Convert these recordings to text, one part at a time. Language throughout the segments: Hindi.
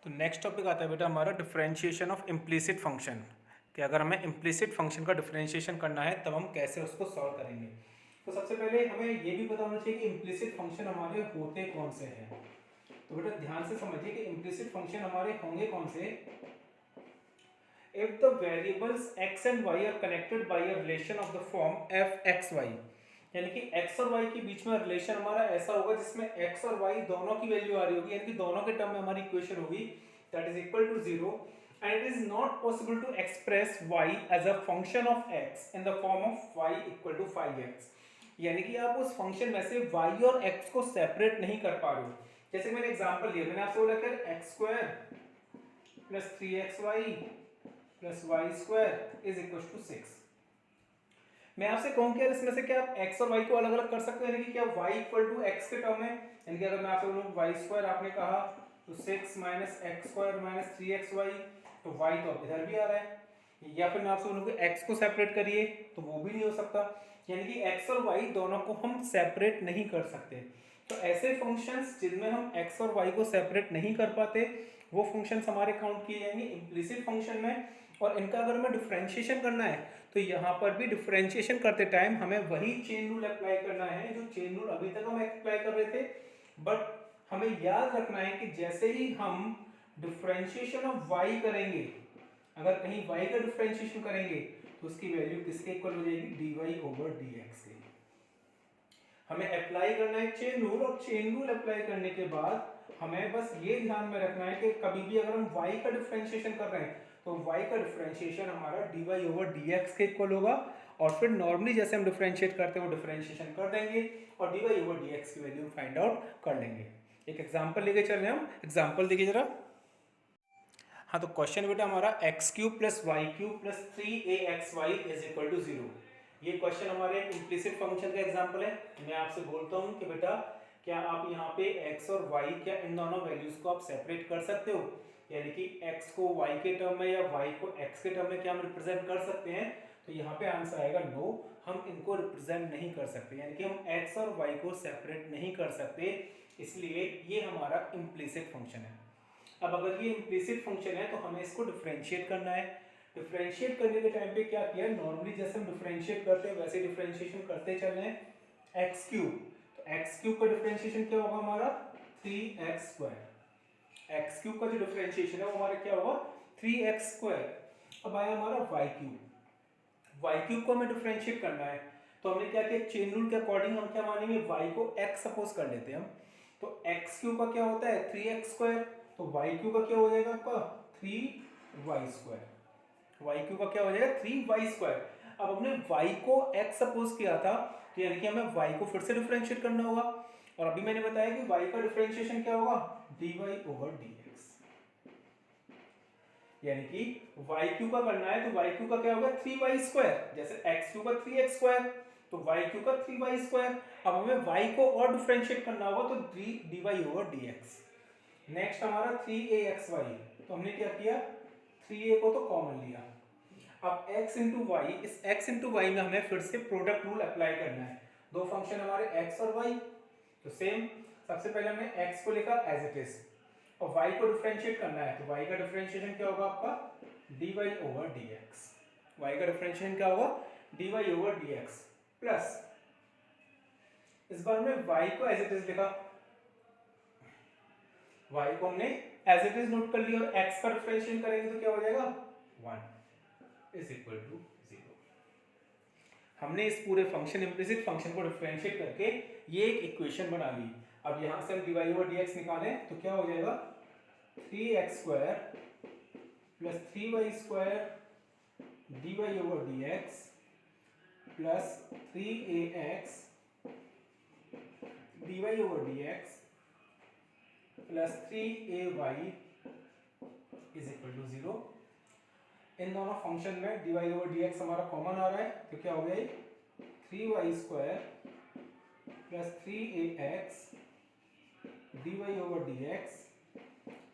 तो नेक्स्ट टॉपिक आता है बेटा हमारा डिफरेंशिएशन ऑफ इम्प्लिसिट फंक्शन कि अगर हमें इम्प्लिसिट फंक्शन का डिफरेंशिएशन करना है तब हम कैसे उसको सॉल्व करेंगे। तो सबसे पहले हमें ये भी पता होना चाहिए कि इम्प्लिसिट फंक्शन हमारे होते कौन से हैं। तो बेटा ध्यान से समझिए कि इम्प्लिसिट फंक्शन हमारे होंगे कौन से। If the variables x and y are connected by a relation of the form f(x, y), यानी कि x और y के बीच में रिलेशन हमारा ऐसा होगा जिसमें x और y दोनों की वैल्यू आ रही होगी, यानी कि दोनों के टर्म में हमारी इक्वेशन होगी that is equal to 0 and it is not possible to express y as a function of x in the form of y equal to 5x। यानी कि आप उस फंक्शन में से y और x को सेपरेट नहीं कर पा रहे हो। जैसे मैंने एग्जांपल दिया, मैंने आपसे बोला कि x² plus 3xy plus y square is equal to 6। मैं आपसे कहूं कि इसमें से क्या आप x और y को अलग अलग कर सकते हो, यानी कि क्या y इक्वल टू x के टर्म में, यानी कि अगर मैं आपसे बोलूं वाई स्क्वायर आपने कहा तो 6 minus x square minus 3xy, तो y तो अब इधर भी आ रहा है। या फिर मैं आपसे बोलूं कि x को सेपरेट करिए तो वो भी नहीं हो सकता, यानी कि x और y दोनों को हम सेपरेट नहीं कर सकते। तो ऐसे फंक्शंस जिनमें हम x और y को सेपरेट नहीं कर पाते वो फंक्शंस हमारे काउंट किए जाएंगे इम्प्लिसिट फंक्शन में। और इनका अगर हमें डिफरेंशिएशन करना है तो यहाँ पर भी डिफरेंशिएशन करते टाइम हमें वही चेन रूल अप्लाई करना है जो चेन रूल अभी तक हम अप्लाई कर रहे थे। बट हमें याद रखना है कि जैसे ही हम डिफरेंशिएशन ऑफ y करेंगे, अगर कहीं y का डिफरेंशिएशन करेंगे तो उसकी वैल्यू किसके इक्वल हो जाएगी, dy ओवर dx के। हमें अप्लाई करना है चेन रूल, और चेन रूल अप्लाई करने के बाद हमें बस ये ध्यान में रखना है कि कभी भी अगर हम y का डिफरेंशिएशन कर रहे हैं तो y का डिफरेंशिएशन हमारा dy ओवर dx के इक्वल होगा, और फिर नॉर्मली जैसे हम डिफरेंशिएट करते हैं वो डिफरेंशिएशन कर देंगे और dy ओवर dx की वैल्यू फाइंड आउट कर लेंगे। एक एग्जांपल लेके चल रहे हैं हम, एग्जांपल देखिए जरा। हाँ, तो क्वेश्चन बेटा हमारा x cube plus y cube plus 3axy is equal to 0। ये क्वेश्चन हमारे इम्प्लिसिट फंक्शन का एग्जांपल है। मैं आपसे बोलता हूँ कि बेटा क्या आप यहाँ पे x और y, क्या इन दोनों वैल्यूज को आप सेपरेट कर सकते हो, यानी कि x को y के टर्म में या y को x के टर्म में क्या हम रिप्रेजेंट कर सकते हैं। तो यहाँ पे आंसर आएगा नो, हम इनको रिप्रेजेंट नहीं कर सकते, यानी कि हम x और y को सेपरेट नहीं कर सकते, इसलिए ये हमारा इम्प्लिसिट फंक्शन है। अब अगर ये इम्प्लिसिट फंक्शन है तो हमें इसको डिफरेंशिएट करना है। डिफरेंशिएट करने के टाइम पे क्या किया, नॉर्मली जैसे हम डिफरेंशिएट करते हैं वैसे डिफरेंशिएशन करते चल रहे हैं। एक्स क्यूब, तो एक्स क्यूब का डिफरेंशिएशन क्या होगा हमारा 3x स्क्वायर। एक्स क्यूब का जो डिफरेंशिएशन है वो हमारा क्या होगा 3x स्क्वायर। अब आया हमारा वाई क्यूब, वाई क्यूब को हमें डिफरेंशिएट करना है तो हमने क्या किया, चेन रूल के अकॉर्डिंग हम क्या मानेंगे, y को x सपोज कर लेते हैं हम। तो x क्यूब का क्या होता है 3x स्क्वायर, तो y क्यूब का क्या हो जाएगा आपका 3y स्क्वायर। y क्यूब का क्या हो जाएगा 3y स्क्वायर। अब हमने y को x सपोज किया था तो यानी कि हमें y को फिर से डिफरेंशिएट करना होगा, और अभी मैंने बताया कि y का डिफरेंशिएशन क्या होगा dy ओवर dx, यानी कि y क्यूब का करना है तो y क्यूब का क्या होगा 3y स्क्वायर, जैसे x क्यूब का 3x स्क्वायर तो y क्यूब का 3y स्क्वायर। अब हमें y को और डिफरेंशिएट करना होगा तो dy ओवर dx। नेक्स्ट हमारा 3axy, तो हमने क्या किया 3a को तो कॉमन लिया। अब x इंटू वाई, इस x इंटू वाई में हमें फिर से प्रोडक्ट रूल अप्लाई करना है। दो फंक्शन हमारे x और y, तो सेम सबसे पहले हमने x को लिखा एज इट इज और y को डिफरेंशिएट करना है, तो y का डिफरेंशिएशन क्या होगा आपका dy ओवर dx। y का डिफरेंशिएशन क्या होगा dy ओवर dx प्लस इस बार में y को एज इट इज लिखा, y को हमने एज इट इज नोट कर लिया और x का डिफरेंशिएशन करेंगे तो क्या हो जाएगा 1 इज इक्वल टू 0। हमने इस पूरे फंक्शन इम्प्लिसिट फंक्शन को डिफरेंशिएट करके ये एक इक्वेशन बना ली। अब यहां से हम dy ओवर dx निकालें तो क्या हो जाएगा 3x square plus 3y square dy over dx plus 3ax dy over dx plus 3ay is equal to 0। इन दोनों फंक्शन में dy ओवर dx हमारा कॉमन आ रहा है तो क्या हो गया 3y square plus 3ax dy over dx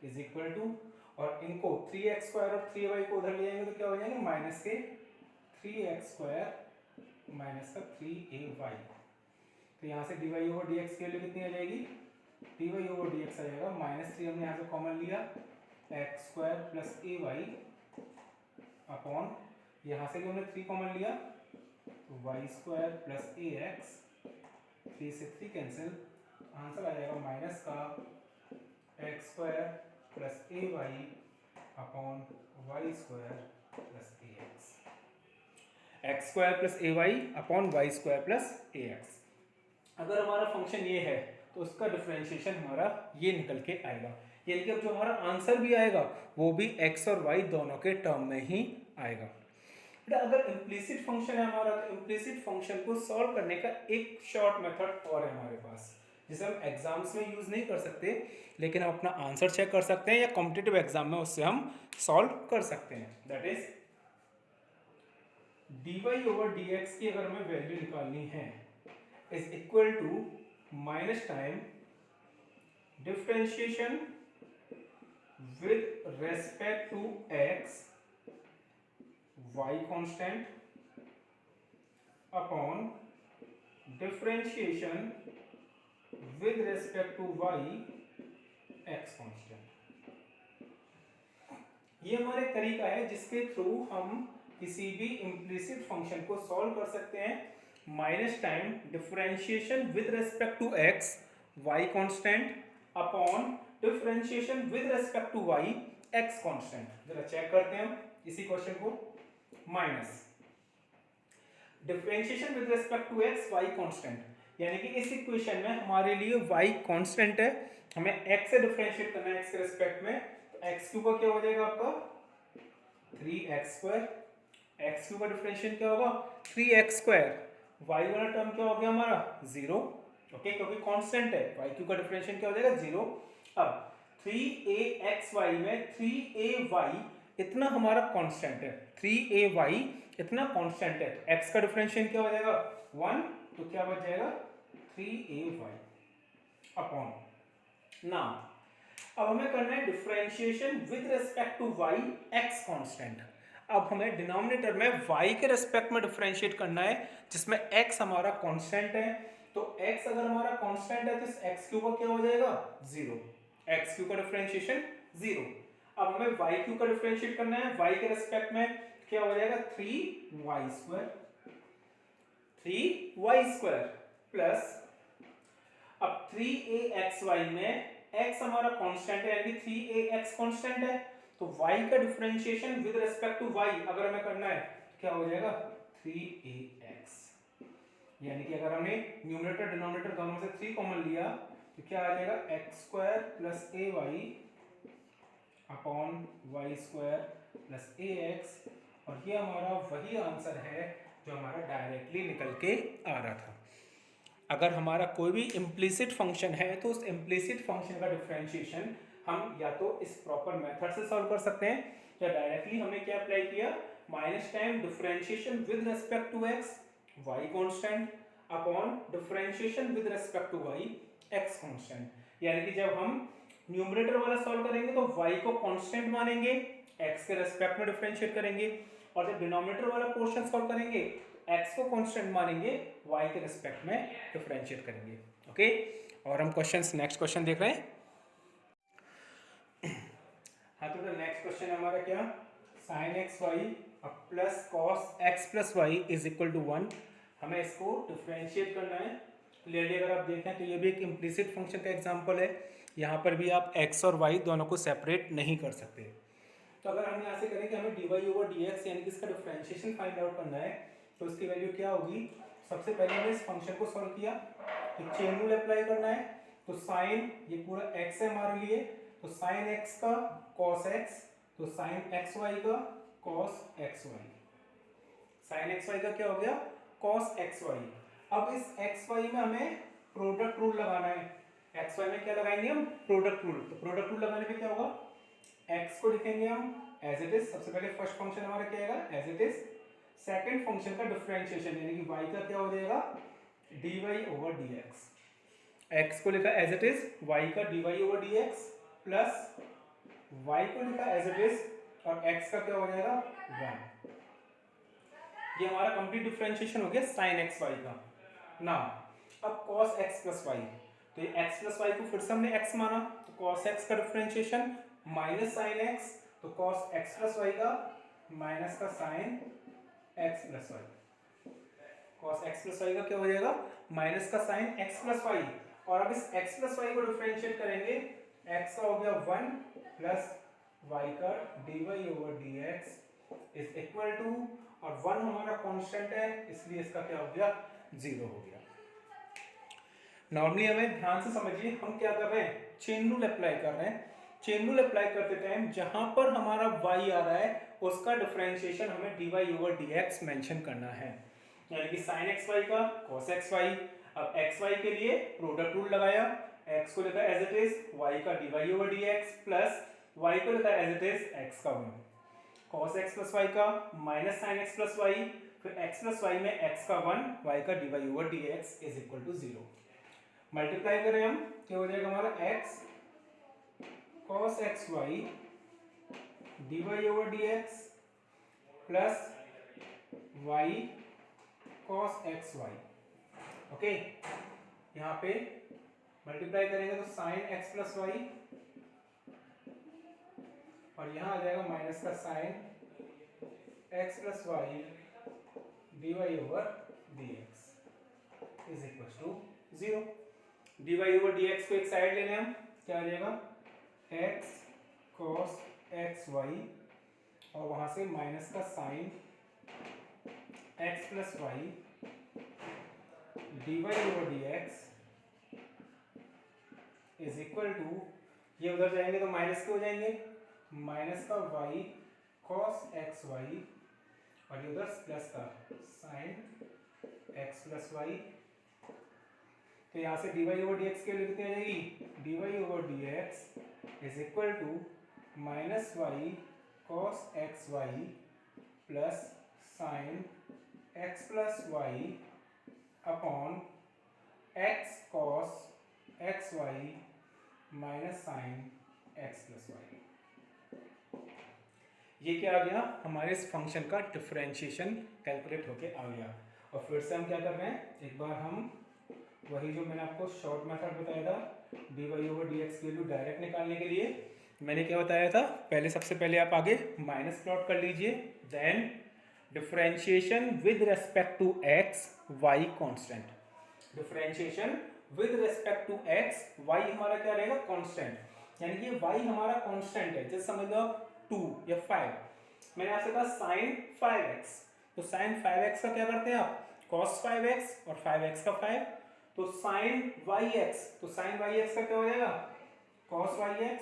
is equal to, और इनको 3x स्क्वायर और 3y को उधर ले जाएंगे तो क्या हो जाएंगे माइनस के 3x स्क्वायर माइनस का 3ay। तो यहाँ से dy ओवर dx की वैल्यू कितनी आ जाएगी dy ओवर dx आ जाएगा -3, हमने यहाँ से कॉमन लिया x square plus a y upon, यहाँ से भी हमने 3 कॉमन लिया तो y square plus a x, 3 से 3 कैंसिल, आंसर आ जाएगा माइनस का x square plus a y upon y square plus a x, x square plus a y upon y square plus a x. अगर हमारा फंक्शन ये है तो उसका डिफरेंशिएशन हमारा ये निकल के आएगा, यानी कि अब जो हमारा आंसर भी आएगा वो भी एक्स और वाई दोनों के टर्म में ही आएगा। बेटा अगर इम्प्लिसिट फंक्शन है हमारा, तो इम्प्लिसिट फंक्शन को सॉल्व करने का एक शॉर्ट मेथड और है हमारे पास, जिसे हम एग्जाम्स में यूज नहीं कर सकते, लेकिन हम अपना आंसर चेक कर सकते हैं या कॉम्पिटिटिव एग्जाम में उससे हम सॉल्व कर सकते हैं। That is dy over dx की अगर हमें वैल्यू निकालनी है is equal to minus time differentiation with respect to x y constant upon differentiation with respect to y x constant. ये हमारा एक तरीका है जिसके थ्रू हम किसी भी इम्प्लिसिट फंक्शन को सॉल्व कर सकते हैं। Minus time differentiation with respect to x y constant upon differentiation with respect to y x constant. जरा चेक करते हैं हम इसी क्वेश्चन को। Minus differentiation with respect to x y constant, यानी कि इस इक्वेशन में हमारे लिए y कांस्टेंट है, हमें x से डिफरेंशिएट करना है x के रिस्पेक्ट में, तो x क्यूब का क्या हो जाएगा आपका 3x स्क्वायर, x क्यूब का डिफरेंशिएट क्या होगा 3x स्क्वायर, y वाला टर्म क्या हो गया हमारा 0, ओके, क्योंकि कांस्टेंट है, y क्यूब का डिफरेंशिएट क्या हो जाएगा 0। अब 3axy में 3ay इतना हमारा कांस्टेंट है, 3ay इतना कांस्टेंट है, x का डिफरेंशिएट क्या हो जाएगा 1, तो क्या बच जाएगा 3ay अपॉन ना। अब हमें करना है differentiation with respect to y x constant. अब हमें डिनोमिनेटर में y के रिस्पेक्ट में डिफरेंशिएट करना है, जिसमें x हमारा कांस्टेंट है, तो x अगर हमारा कांस्टेंट है तो इस x क्यूब का क्या हो जाएगा 0, x क्यूब का डिफरेंशिएशन 0। अब हमें y क्यूब का डिफरेंशिएट करना है, y के रिस्पेक्ट में क्या हो जाएगा 3y square, 3y square plus अब 3axy में x हमारा कांस्टेंट है, यानी 3ax कांस्टेंट है, तो y का differentiation with respect to y अगर हमें करना है तो क्या हो जाएगा 3ax, यानी कि अगर हमने न्यूमरेटर डिनोमिनेटर दोनों से 3 कॉमन लिया तो क्या आ जाएगा x square plus ay upon y square plus ax, और ये हमारा वही आंसर है जो हमारा डायरेक्टली निकल के आ रहा था। अगर हमारा कोई भी इम्प्लिसिट फंक्शन है तो उस इम्प्लिसिट फंक्शन का डिफरेंशिएशन हम या तो इस प्रॉपर मेथड से सॉल्व कर सकते हैं, या डायरेक्टली हमने क्या अप्लाई किया minus time differentiation with respect to x y constant upon differentiation with respect to y x constant, यानी कि जब हम न्यूमरेटर वाला सॉल्व करेंगे तो y को कांस्टेंट मानेंगे, x के रिस्पेक्ट में डिफरेंशिएट करेंगे, और जब डिनोमिनेटर वाला पोर्शन सॉल्व करेंगे x को कांस्टेंट मानेंगे, y के रिस्पेक्ट में डिफरेंशिएट करेंगे। ओके, और हम क्वेश्चंस नेक्स्ट क्वेश्चन देख रहे हैं। हाँ, तो नेक्स्ट क्वेश्चन है हमारा क्या sin x y plus cos x plus y is equal to 1। हमें इसको डिफरेंशिएट करना है। क्लियरली अगर आप देखें तो ये भी एक इम्प्लिसिट फंक्शन का एग्जांपल है, यहाँ पर भी आप x और y दोनों को सेपरेट नहीं कर सकते। तो अगर हम यहाँ से करें कि हमें dy ओवर dx यानी कि इसका डिफरेंशिएशन फाइंड आउट करना है, तो इसकी वैल्यू क्या होगी। सबसे पहले हमने इस फंक्शन को सॉल्व किया, तो चेन रूल अप्लाई करना है, तो साइन ये पूरा x है हमारे लिए, तो साइन x का cos x, तो साइन xy का cos xy, साइन xy का क्या हो गया cos xy। अब इस xy में हमें प्रोडक्ट रूल लगाना है, xy में क्या लगाएंगे हम प्रोडक्ट रूल, तो प्रोडक्ट रूल लगाने पे क्या होगा x को लिखेंगे हम एज इट इज, सबसे पहले फर्स्ट फंक्शन हमारा क्या आएगा as it is, second function का डिफरेंशिएशन यानी कि y का क्या हो जाएगा dy ओवर dx, x को लिखा एज इट इज y का dy over dx plus y को लिखा एज इट इज और x का क्या हो जाएगा 1। ये हमारा कंप्लीट डिफरेंशिएशन हो गया sin x y का। ना अब cos x प्लस y, तो ये x प्लस y को फिर से हमने x माना, तो cos x का डिफरेंशिएशन माइनस साइन एक्स, तो कॉस एक्स प्लस वाई का माइनस का sine x plus y, cos x plus y का क्या हो जाएगा माइनस का साइन एक्स प्लस वाई। और अब इस x प्लस वाई को डिफरेंशिएट करेंगे, x का हो गया 1 प्लस y का dy over dx is equal to, और 1 हमारा कांस्टेंट है इसलिए इसका क्या हो गया 0 हो गया। नॉर्मली हमें ध्यान से समझिए हम क्या कर रहे हैं, चेन रूल अप्लाई कर रहे हैं। चेन रूल अप्लाई करते टाइम जहां पर हमारा y आ रहा है उसका डिफरेंशिएशन हमें dy ओवर dx मेंशन करना है, यानी कि sin xy का cos xy। अब xy के लिए प्रोडक्ट रूल लगाया, x को लिखा एज इट इज y का dy over dx plus y को लिखा एज इट इज x का 1, cos x प्लस y का minus sin x plus y, फिर x प्लस y में x का 1, y का dy over dx is equal to 0। Multiply करें हम, क्या हो जाएगा हमारा x cos xy dy over dx plus y cos xy। Okay, यहाँ पे मल्टीप्लाई करेंगे तो sin x प्लस वाई, और यहाँ आ जाएगा माइनस का sin x plus y dy over dx is equal to 0। dy over dx को एक साइड ले लें हम, क्या आ जाएगा x cos xy, और वहां से माइनस का sin x plus y dy over dx is equal to, ये उधर जाएंगे तो माइनस के हो जाएंगे, माइनस का y cos xy, और ये उधर प्लस का sin x प्लस वाई। तो यहाँ से dy ओवर dx के लिए कितनी आ जाएगी, dy over dx is equal to minus y cos xy plus sin x plus y upon x cos xy minus sine x plus y. ये क्या आ गया हमारे इस फंक्शन का डिफरेंशिएशन कैलकुलेट होके आ गया। और फिर से हम क्या कर रहे हैं, एक बार हम वही जो मैंने आपको शॉर्ट मेथड बताया था dy ओवर dx की वैल्यू डायरेक्ट निकालने के लिए, मैंने क्या बताया था, पहले सबसे पहले आप आगे माइनस प्लॉट कर लीजिए, then differentiation with respect to x y constant, differentiation with respect to x y हमारा क्या रहेगा कांस्टेंट, यानी कि y हमारा कांस्टेंट है, जैसे समझ लो 2 या 5, मैंने आपसे कहा sin 5x, तो sin 5x का क्या करते हैं आप cos 5x और 5x का 5, तो sin yx, तो sin yx का क्या हो जाएगा cos yx,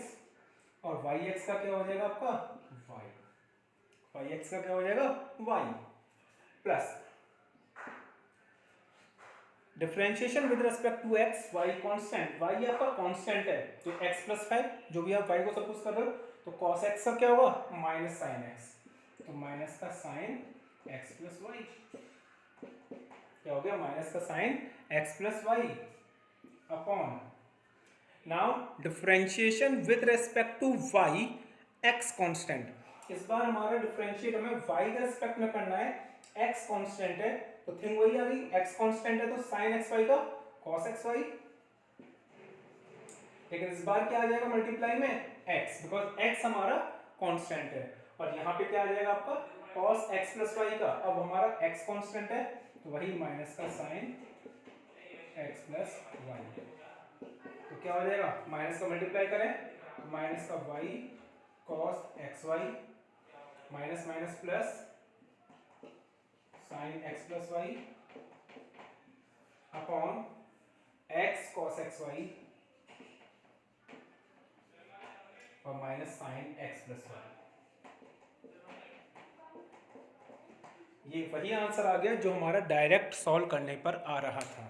और yx का क्या हो जाएगा आपका y, yx का क्या हो जाएगा y, plus differentiation with respect to x y constant, y आपका कांस्टेंट है तो x प्लस 5, जो भी आप y को सपोज कर रहे हो, तो cos x का क्या होगा माइनस साइन x, तो माइनस का साइन x प्लस वाई, क्या हो गया माइनस का sine x plus y upon, now differentiation with respect to y x constant, इस बार हमारा डिफरेंशिएट हमें y के रिस्पेक्ट में करना है, x कांस्टेंट है तो थिंग वही आ गई, x कांस्टेंट है तो sin xy का cos xy, लेकिन इस बार क्या आ जाएगा मल्टीप्लाई में x, बिकॉज x हमारा कांस्टेंट है, और यहाँ पे क्या आ जाएगा आपका cos x प्लस वाई का, अब हमारा x कांस्टेंट है तो वही माइनस का sin x प्लस वाई, तो क्या हो जाएगा माइनस का मल्टीप्लाई करें, माइनस का y cos xy minus minus plus sin x plus y upon x cos xy और minus sin x plus y. ये वही आंसर आ गया जो हमारा डायरेक्ट सॉल्व करने पर आ रहा था।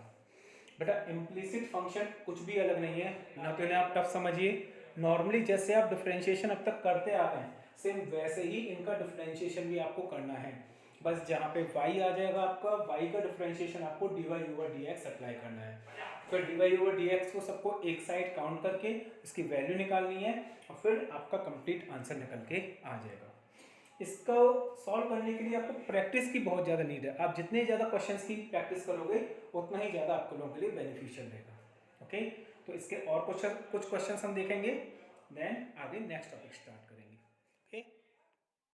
बेटा इम्प्लीसिट फंक्शन कुछ भी अलग नहीं है, ना तो इन्हें आप टफ समझिए, नॉर्मली जैसे आप डिफरेंशिएशन अब तक करते आ रहे हैं सेम वैसे ही इनका डिफरेंशिएशन भी आपको करना है, बस जहाँ पे y आ जाएगा आपका y का डिफरेंशिएशन आपको dy ओवर dx अप्लाई करना है, फिर dy ओवर dx को सबको एक साइड काउंट करके इसकी वैल्यू निकालनी है और फिर आपका कंप्लीट आंसर निकल के आ जाएगा। इसको सॉल्व करने के लिए आपको प्रैक्टिस की बहुत ज़्यादा नीड है, आप जितने ज़्यादा क्वेश्चंस की प्रैक्टिस करोगे उतना ही ज़्यादा आपको लोगों के लिए बेनिफिशियल रहेगा। ओके, तो इसके और कुछ क्वेश्चंस हम देखेंगे, देन आगे नेक्स्ट टॉपिक स्टार्ट करेंगे। ओके।